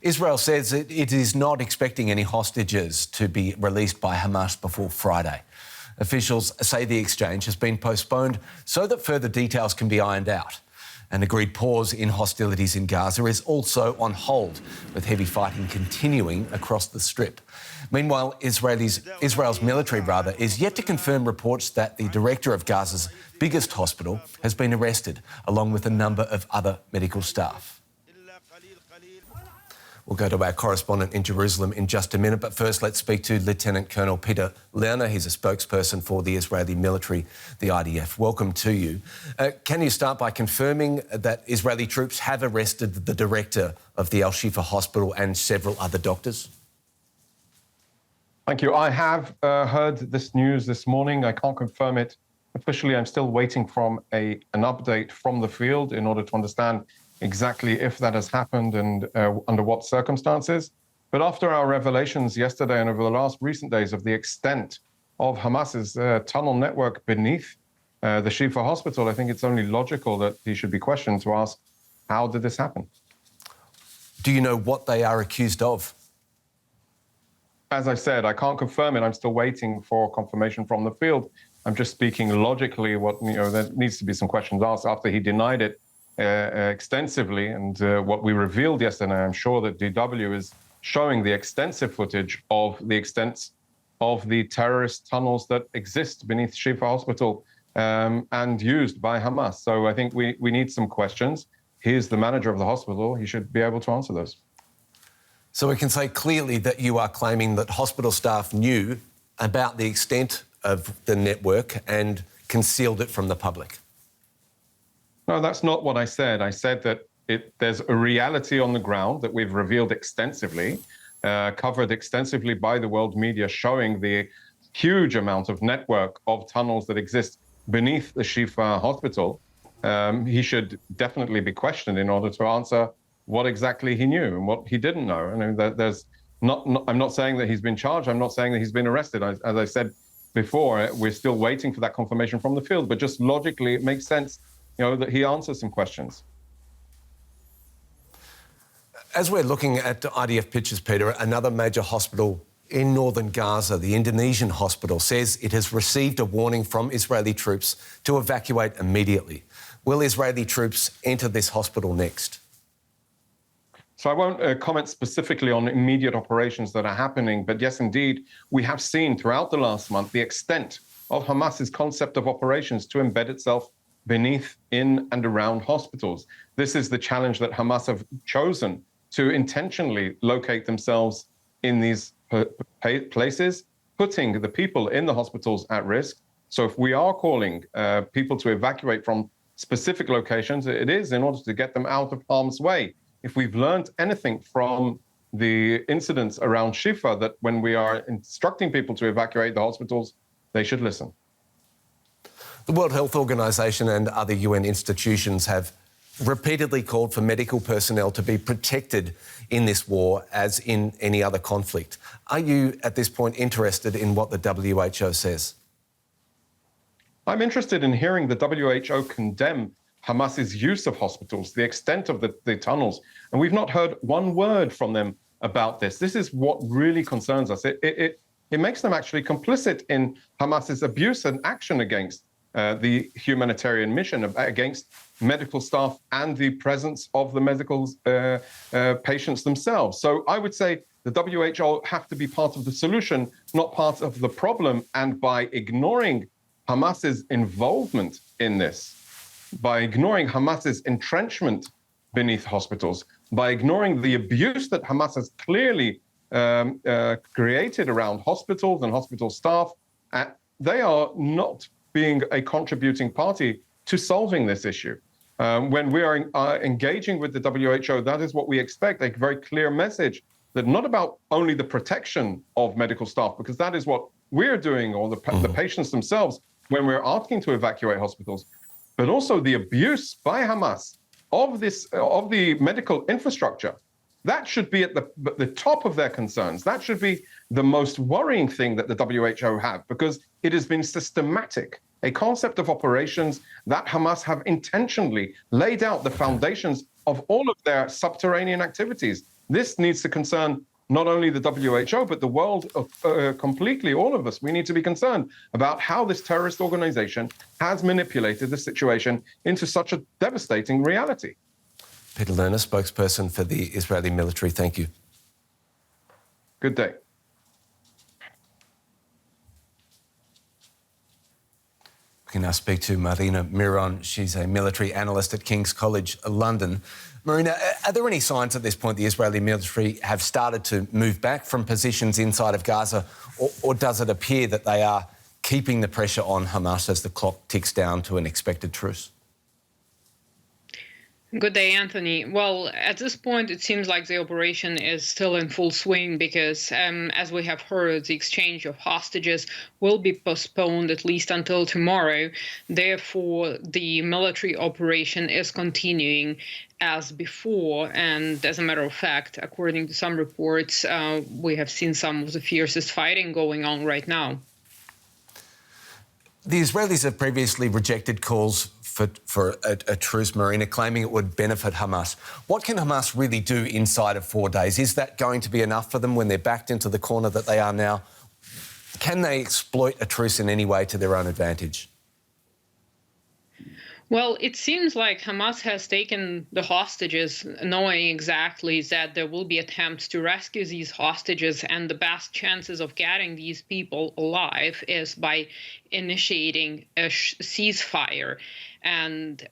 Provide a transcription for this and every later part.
Israel says it is not expecting any hostages to be released by Hamas before Friday. Officials say the exchange has been postponed so that further details can be ironed out. An agreed pause in hostilities in Gaza is also on hold, with heavy fighting continuing across the Strip. Meanwhile, Israel's military is yet to confirm reports that the director of Gaza's biggest hospital has been arrested, along with a number of other medical staff. We'll go to our correspondent in Jerusalem in just a minute, but first let's speak to Lieutenant Colonel Peter Lerner. He's a spokesperson for the Israeli military, the IDF. Welcome to you. Can you start by confirming that Israeli troops have arrested the director of the al-shifa hospital and several other doctors? Thank you. I have heard this news this morning. I can't confirm it officially. I'm still waiting for an update from the field in order to understand exactly if that has happened and under what circumstances. But after our revelations yesterday and over the last recent days of the extent of Hamas's tunnel network beneath the Shifa hospital, I think it's only logical that he should be questioned to ask, how did this happen? Do you know what they are accused of? As I said, I can't confirm it. I'm still waiting for confirmation from the field. I'm just speaking logically. There needs to be some questions asked after he denied it extensively, and what we revealed yesterday. I'm sure that DW is showing the extensive footage of the extent of the terrorist tunnels that exist beneath Shifa Hospital and used by Hamas. So I think we need some questions. He's the manager of the hospital. He should be able to answer those. So we can say clearly that you are claiming that hospital staff knew about the extent of the network and concealed it from the public. No, that's not what I said. I said that there's a reality on the ground that we've revealed extensively, covered extensively by the world media, showing the huge amount of network of tunnels that exist beneath the Shifa hospital. He should definitely be questioned in order to answer what exactly he knew and what he didn't know. I mean, I'm not saying that he's been charged. I'm not saying that he's been arrested. As I said before, we're still waiting for that confirmation from the field. But just logically, it makes sense, that he answers some questions. As we're looking at IDF pictures, Peter, another major hospital in northern Gaza, the Indonesian hospital, says it has received a warning from Israeli troops to evacuate immediately. Will Israeli troops enter this hospital next? So I won't comment specifically on immediate operations that are happening, but yes, indeed, we have seen throughout the last month the extent of Hamas's concept of operations to embed itself beneath, in and around hospitals. This is the challenge that Hamas have chosen, to intentionally locate themselves in these places, putting the people in the hospitals at risk. So if we are calling people to evacuate from specific locations, it is in order to get them out of harm's way. If we've learned anything from the incidents around Shifa, that when we are instructing people to evacuate the hospitals, they should listen. The World Health Organization and other UN institutions have repeatedly called for medical personnel to be protected in this war as in any other conflict. Are you, at this point, interested in what the WHO says? I'm interested in hearing the WHO condemn Hamas's use of hospitals, the extent of the tunnels. And we've not heard one word from them about this. This is what really concerns us. It makes them actually complicit in Hamas's abuse and action against the humanitarian mission, against medical staff and the presence of the medical patients themselves. So I would say the WHO have to be part of the solution, not part of the problem. And by ignoring Hamas's involvement in this, by ignoring Hamas's entrenchment beneath hospitals, by ignoring the abuse that Hamas has clearly created around hospitals and hospital staff, they are not being a contributing party to solving this issue. When we are engaging with the WHO, that is what we expect, a very clear message that not about only the protection of medical staff, because that is what we're doing, or the patients themselves, when we're asking to evacuate hospitals, but also the abuse by Hamas of the medical infrastructure. That should be at the top of their concerns. That should be the most worrying thing that the WHO have, because it has been systematic, a concept of operations that Hamas have intentionally laid out the foundations of all of their subterranean activities. This needs to concern not only the WHO, but the world completely, all of us. We need to be concerned about how this terrorist organization has manipulated the situation into such a devastating reality. Peter Lerner, spokesperson for the Israeli military, thank you. Good day. We can now speak to Marina Miron. She's a military analyst at King's College London. Marina, are there any signs at this point the Israeli military have started to move back from positions inside of Gaza, or does it appear that they are keeping the pressure on Hamas as the clock ticks down to an expected truce? Good day, Anthony. Well, at this point, it seems like the operation is still in full swing because, as we have heard, the exchange of hostages will be postponed at least until tomorrow. Therefore, the military operation is continuing as before. And as a matter of fact, according to some reports, we have seen some of the fiercest fighting going on right now. The Israelis have previously rejected calls for a truce, Marina, claiming it would benefit Hamas. What can Hamas really do inside of 4 days? Is that going to be enough for them when they're backed into the corner that they are now? Can they exploit a truce in any way to their own advantage? Well, it seems like Hamas has taken the hostages, knowing exactly that there will be attempts to rescue these hostages, and the best chances of getting these people alive is by initiating a ceasefire. And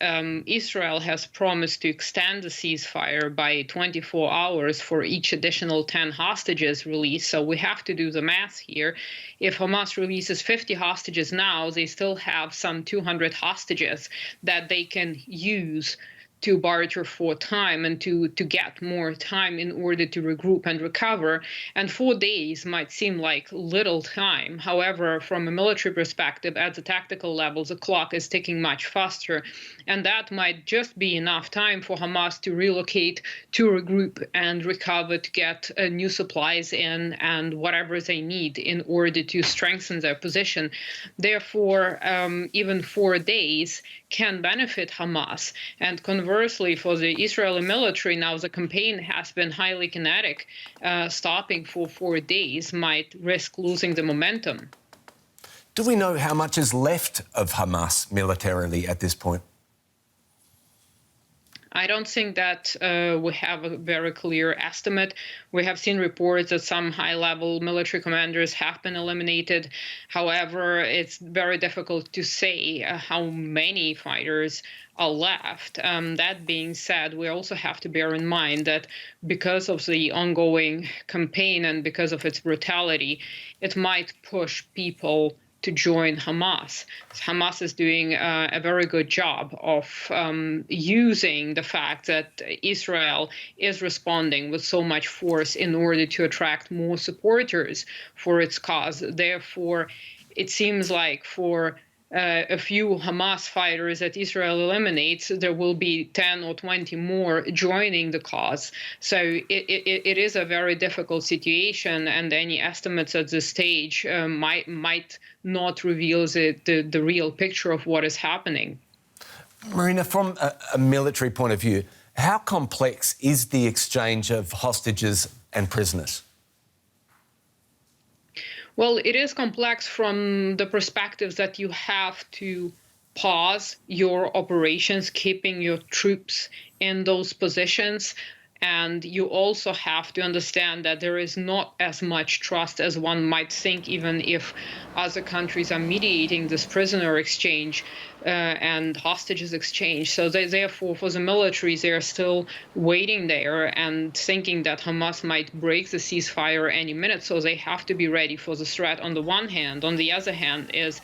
Israel has promised to extend the ceasefire by 24 hours for each additional 10 hostages released. So we have to do the math here. If Hamas releases 50 hostages now, they still have some 200 hostages that they can use to barter for time and to get more time in order to regroup and recover. And 4 days might seem like little time. However, from a military perspective, at the tactical level, the clock is ticking much faster. And that might just be enough time for Hamas to relocate, to regroup and recover, to get new supplies in and whatever they need in order to strengthen their position. Therefore, even 4 days can benefit Hamas. And conversely, for the Israeli military, now the campaign has been highly kinetic. Stopping for 4 days might risk losing the momentum. Do we know how much is left of Hamas militarily at this point? I don't think that we have a very clear estimate. We have seen reports that some high-level military commanders have been eliminated. However, it's very difficult to say how many fighters are left. That being said, we also have to bear in mind that because of the ongoing campaign and because of its brutality, it might push people to join Hamas. Hamas is doing a very good job of using the fact that Israel is responding with so much force in order to attract more supporters for its cause. Therefore, it seems like for a few Hamas fighters that Israel eliminates, there will be 10 or 20 more joining the cause. So it is a very difficult situation, and any estimates at this stage might not reveal the real picture of what is happening. Marina, from a military point of view, how complex is the exchange of hostages and prisoners? Well, it is complex from the perspective that you have to pause your operations, keeping your troops in those positions. And you also have to understand that there is not as much trust as one might think, even if other countries are mediating this prisoner exchange and hostages exchange. So therefore, for the military, they are still waiting there and thinking that Hamas might break the ceasefire any minute. So they have to be ready for the threat on the one hand. On the other hand is,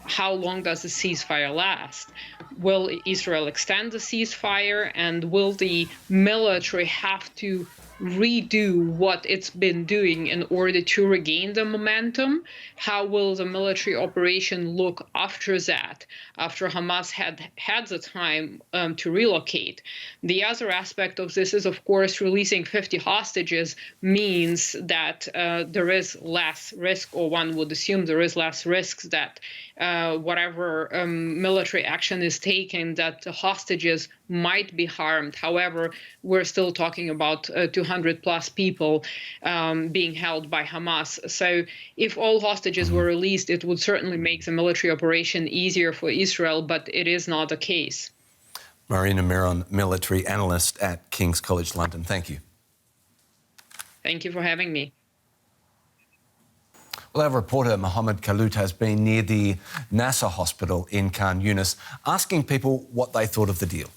how long does the ceasefire last? Will Israel extend the ceasefire, and will the military have to redo what it's been doing in order to regain the momentum? How will the military operation look after that, after Hamas had the time to relocate? The other aspect of this is, of course, releasing 50 hostages means that there is less risk, or one would assume there is less risk that whatever military action is taken, that the hostages might be harmed. However, we're still talking about 200 plus people being held by Hamas. So if all hostages were released, it would certainly make the military operation easier for Israel, but it is not the case. Marina Miron, military analyst at King's College London. Thank you. Thank you for having me. Well, our reporter Mohammed Khut has been near the Nasser hospital in Khan Yunis, asking people what they thought of the deal.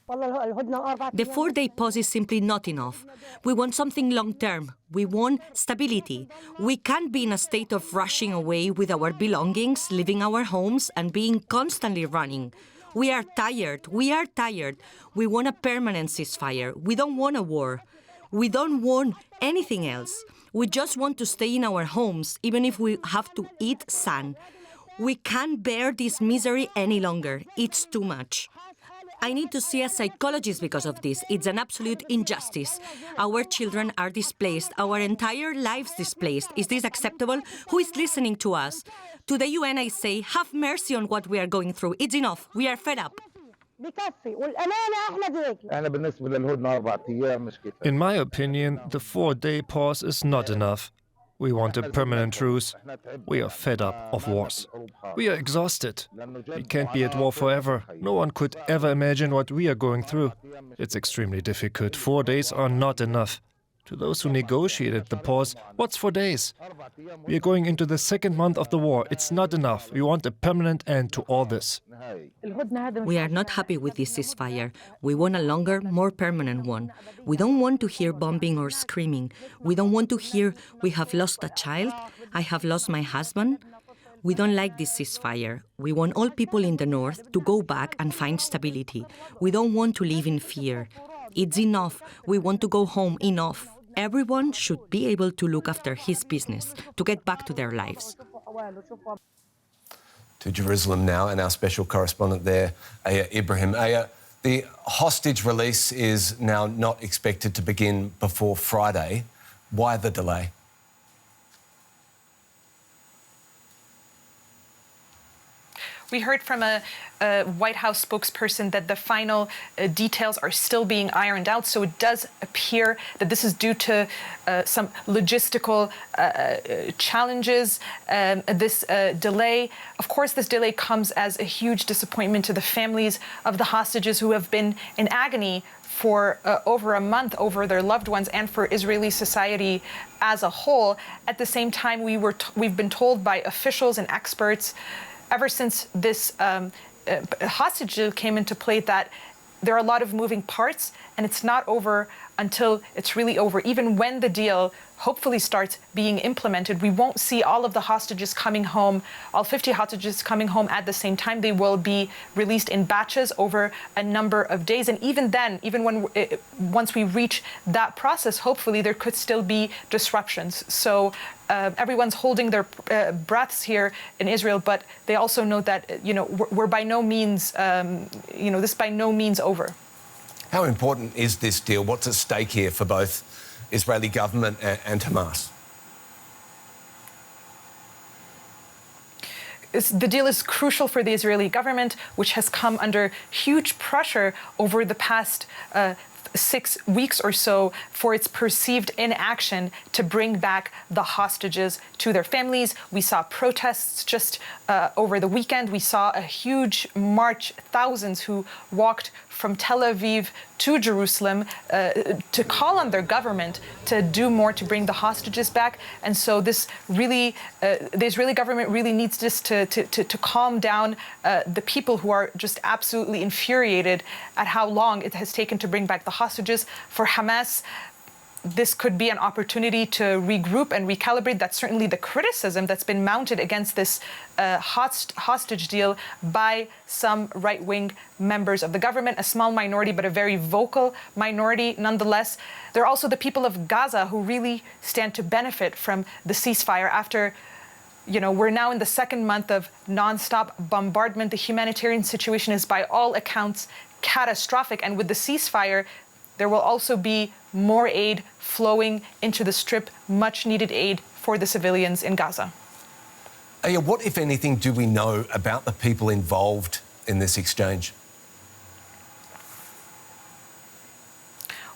The 4-day pause is simply not enough. We want something long-term. We want stability. We can't be in a state of rushing away with our belongings, leaving our homes, and being constantly running. We are tired. We are tired. We want a permanent ceasefire. We don't want a war. We don't want anything else. We just want to stay in our homes, even if we have to eat sand. We can't bear this misery any longer. It's too much. I need to see a psychologist because of this. It's an absolute injustice. Our children are displaced, our entire lives displaced. Is this acceptable? Who is listening to us? To the UN, I say, have mercy on what we are going through. It's enough. We are fed up. In my opinion, the 4-day pause is not enough. We want a permanent truce. We are fed up of wars. We are exhausted. We can't be at war forever. No one could ever imagine what we are going through. It's extremely difficult. 4 days are not enough. To those who negotiated the pause, what's 4 days? We are going into the 2nd month of the war. It's not enough. We want a permanent end to all this. We are not happy with this ceasefire. We want a longer, more permanent one. We don't want to hear bombing or screaming. We don't want to hear, we have lost a child, I have lost my husband. We don't like this ceasefire. We want all people in the north to go back and find stability. We don't want to live in fear. It's enough. We want to go home. Enough. Everyone should be able to look after his business, to get back to their lives. To Jerusalem now, and our special correspondent there, Aya Ibrahim. Aya, the hostage release is now not expected to begin before Friday. Why the delay? We heard from a White House spokesperson that the final details are still being ironed out, so it does appear that this is due to some logistical challenges, this delay. Of course, this delay comes as a huge disappointment to the families of the hostages who have been in agony for over a month over their loved ones and for Israeli society as a whole. At the same time, we've been told by officials and experts ever since this hostage deal came into play that there are a lot of moving parts, and it's not over until it's really over. Even when the deal hopefully starts being implemented, we won't see all of the hostages coming home, all 50 hostages coming home at the same time. They will be released in batches over a number of days. And even then, once we reach that process, hopefully there could still be disruptions. So everyone's holding their breaths here in Israel, but they also know that, we're by no means, this is by no means over. How important is this deal? What's at stake here for both Israeli government and Hamas? The deal is crucial for the Israeli government, which has come under huge pressure over the past 6 weeks or so for its perceived inaction to bring back the hostages to their families. We saw protests just over the weekend. We saw a huge march, thousands who walked from Tel Aviv to Jerusalem to call on their government to do more to bring the hostages back. And so this really, the Israeli government really needs this to calm down the people who are just absolutely infuriated at how long it has taken to bring back the hostages. For Hamas, this could be an opportunity to regroup and recalibrate. That's certainly the criticism that's been mounted against this hostage deal by some right-wing members of the government, a small minority, but a very vocal minority nonetheless. There are also the people of Gaza who really stand to benefit from the ceasefire after we're now in the 2nd month of nonstop bombardment. The humanitarian situation is by all accounts catastrophic. And with the ceasefire, there will also be more aid flowing into the Strip, much needed aid for the civilians in Gaza. What, if anything, do we know about the people involved in this exchange?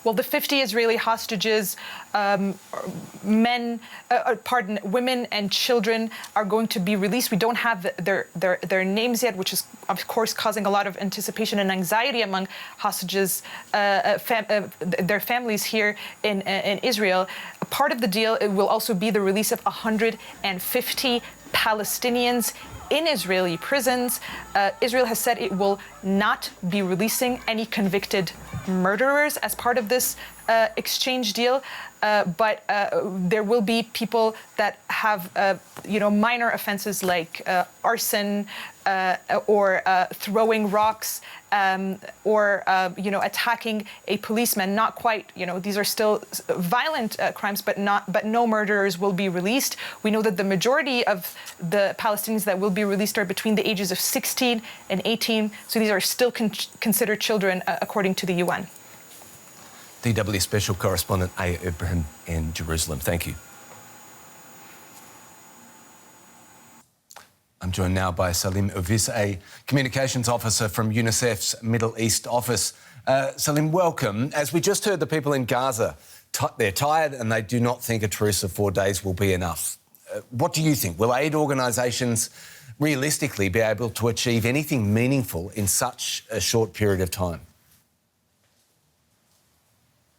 Well, the 50 Israeli hostages, women and children are going to be released. We don't have their names yet, which is, of course, causing a lot of anticipation and anxiety among hostages, their families here in Israel. A part of the deal will also be the release of 150 Palestinians in Israeli prisons. Israel has said it will not be releasing any convicted murderers as part of this exchange deal, but there will be people that have, minor offenses like arson or throwing rocks or attacking a policeman. Not quite, these are still violent crimes, but no murderers will be released. We know that the majority of the Palestinians that will be released are between the ages of 16 and 18, so these are still considered children according to the UN. DW Special Correspondent Ibrahim in Jerusalem. Thank you. I'm joined now by Salim Ofis, a communications officer from UNICEF's Middle East office. Salim, welcome. As we just heard, the people in Gaza, they're tired and they do not think a truce of 4 days will be enough. What do you think? Will aid organisations realistically be able to achieve anything meaningful in such a short period of time?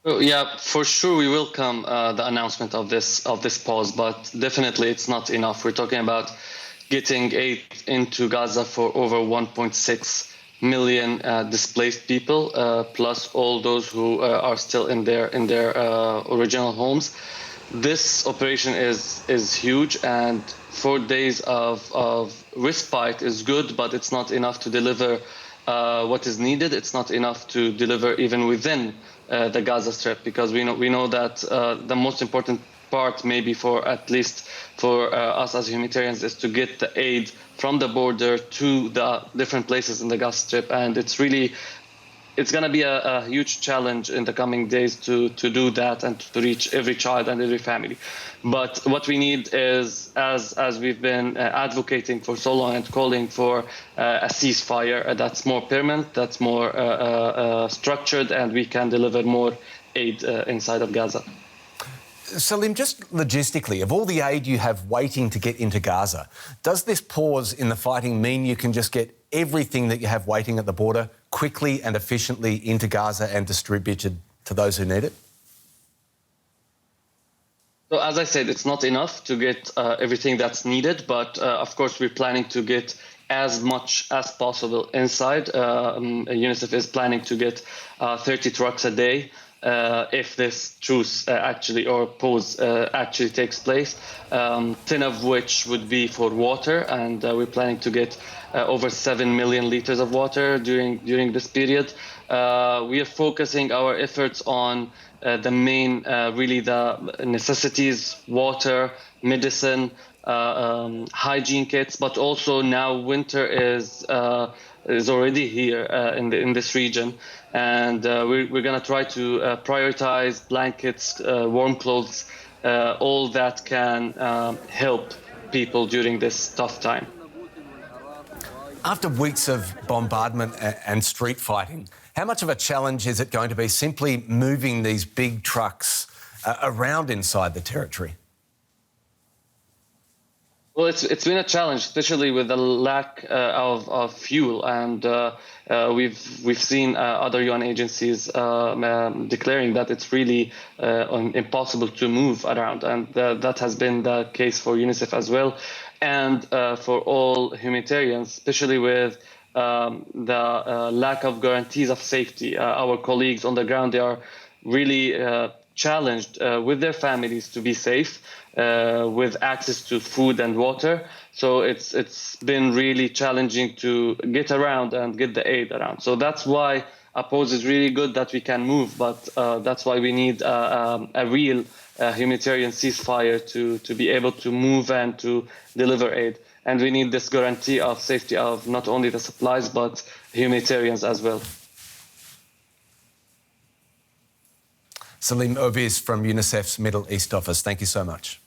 Yeah, for sure we welcome the announcement of this pause, but definitely it's not enough. We're talking about getting aid into Gaza for over 1.6 million displaced people, plus all those who are still in their original homes. This operation is huge, and 4 days of respite is good, but it's not enough to deliver what is needed. It's not enough to deliver even within the Gaza Strip, because we know that the most important part, maybe at least for us as humanitarians, is to get the aid from the border to the different places in the Gaza Strip, and it's going to be a huge challenge in the coming days to do that and to reach every child and every family. But what we need is, as we've been advocating for so long and calling for a ceasefire that's more permanent, that's more structured, and we can deliver more aid inside of Gaza. Salim, just logistically, of all the aid you have waiting to get into Gaza, does this pause in the fighting mean you can just get everything that you have waiting at the border quickly and efficiently into Gaza and distributed to those who need it? So as I said, it's not enough to get everything that's needed, but of course we're planning to get as much as possible inside. UNICEF is planning to get 30 trucks a day if this truce or pause actually takes place, 10 of which would be for water, and we're planning to get over 7 million liters of water during this period. We are focusing our efforts on the main, the necessities: water, medicine, hygiene kits, but also now winter is already here in this region, and we're going to try to prioritize blankets, warm clothes, all that can help people during this tough time. After weeks of bombardment and street fighting, how much of a challenge is it going to be simply moving these big trucks around inside the territory? Well, it's been a challenge, especially with the lack of fuel, and we've seen other UN agencies declaring that it's really impossible to move around, and that has been the case for UNICEF as well, and for all humanitarians, especially with the lack of guarantees of safety. Our colleagues on the ground, they are really challenged with their families to be safe, with access to food and water. So it's been really challenging to get around and get the aid around. So that's why a pause is really good, that we can move, but that's why we need a real humanitarian ceasefire to be able to move and to deliver aid. And we need this guarantee of safety of not only the supplies, but humanitarians as well. Salim Ofis from UNICEF's Middle East office, thank you so much.